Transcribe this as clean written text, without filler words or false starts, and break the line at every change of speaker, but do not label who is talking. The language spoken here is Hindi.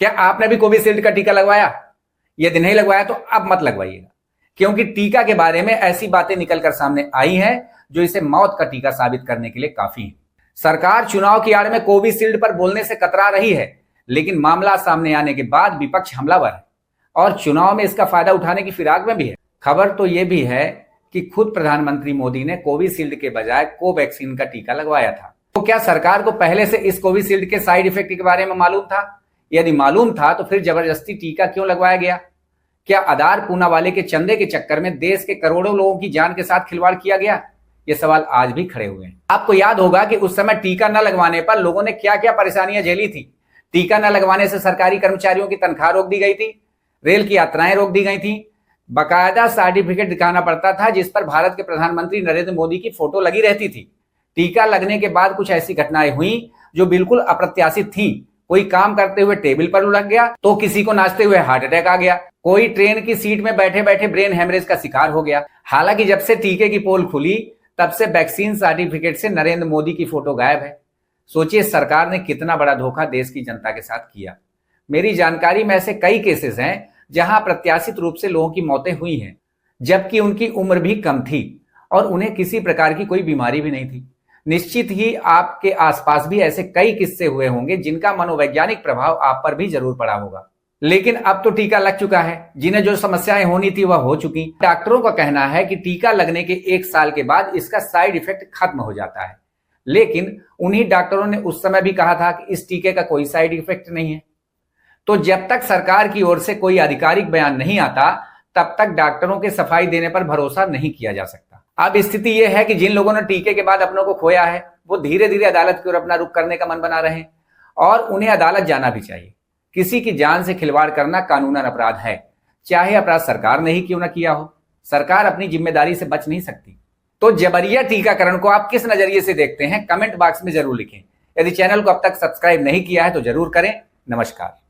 क्या आपने भी कोविशील्ड का टीका लगवाया? यदि नहीं लगवाया तो अब मत लगवाइएगा, क्योंकि टीका के बारे में ऐसी बातें निकलकर सामने आई हैं जो इसे मौत का टीका साबित करने के लिए काफी है। सरकार चुनाव की आड़ में कोविशील्ड पर बोलने से कतरा रही है, लेकिन मामला सामने आने के बाद विपक्ष हमलावर है और चुनाव में इसका फायदा उठाने की फिराक में भी है। खबर तो यह भी है कि खुद प्रधानमंत्री मोदी ने कोविशील्ड के बजाय कोवैक्सीन का टीका लगवाया था। तो क्या सरकार को पहले से इस कोविशील्ड के साइड इफेक्ट के बारे में मालूम था? यदि मालूम था तो फिर जबरदस्ती टीका क्यों लगवाया गया? क्या आधार पूनावाले के चंदे के चक्कर में देश के करोड़ों लोगों की जान के साथ खिलवाड़ किया गया? ये सवाल आज भी खड़े हुए हैं। आपको याद होगा कि उस समय टीका न लगवाने पर लोगों ने क्या क्या परेशानियां झेली थी। टीका न लगवाने से सरकारी कर्मचारियों की तनख्वाह रोक दी गई थी, रेल की यात्राएं रोक दी गई थी, बाकायदा सर्टिफिकेट दिखाना पड़ता था जिस पर भारत के प्रधानमंत्री नरेंद्र मोदी की फोटो लगी रहती थी। टीका लगने के बाद कुछ ऐसी घटनाएं हुई जो बिल्कुल अप्रत्याशित थी। कोई काम करते हुए टेबल पर लग गया तो किसी को नाचते हुए हार्ट अटैक आ गया, कोई ट्रेन की सीट में बैठे बैठे ब्रेन हेमरेज का शिकार हो गया। हालांकि जब से टीके की पोल खुली तब से वैक्सीन सर्टिफिकेट से नरेंद्र मोदी की फोटो गायब है। सोचिए सरकार ने कितना बड़ा धोखा देश की जनता के साथ किया। मेरी जानकारी में ऐसे कई केसेस हैं जहां अप्रत्याशित रूप से लोगों की मौतें हुई हैं, जबकि उनकी उम्र भी कम थी और उन्हें किसी प्रकार की कोई बीमारी भी नहीं थी। निश्चित ही आपके आसपास भी ऐसे कई किस्से हुए होंगे जिनका मनोवैज्ञानिक प्रभाव आप पर भी जरूर पड़ा होगा। लेकिन अब तो टीका लग चुका है, जिन्हें जो समस्याएं होनी थी वह हो चुकी। डॉक्टरों का कहना है कि टीका लगने के 1 साल के बाद इसका साइड इफेक्ट खत्म हो जाता है, लेकिन उन्हीं डॉक्टरों ने उस समय भी कहा था कि इस टीके का कोई साइड इफेक्ट नहीं है। तो जब तक सरकार की ओर से कोई आधिकारिक बयान नहीं आता तब तक डॉक्टरों के सफाई देने पर भरोसा नहीं किया जा सकता। अब स्थिति यह है कि जिन लोगों ने टीके के बाद अपनों को खोया है वो धीरे धीरे अदालत की ओर अपना रुख करने का मन बना रहे हैं और उन्हें अदालत जाना भी चाहिए। किसी की जान से खिलवाड़ करना कानूनन अपराध है, चाहे अपराध सरकार ने ही क्यों ना किया हो। सरकार अपनी जिम्मेदारी से बच नहीं सकती। तो जबरिया टीकाकरण को आप किस नजरिए से देखते हैं, कमेंट बॉक्स में जरूर लिखें। यदि चैनल को अब तक सब्सक्राइब नहीं किया है तो जरूर करें। नमस्कार।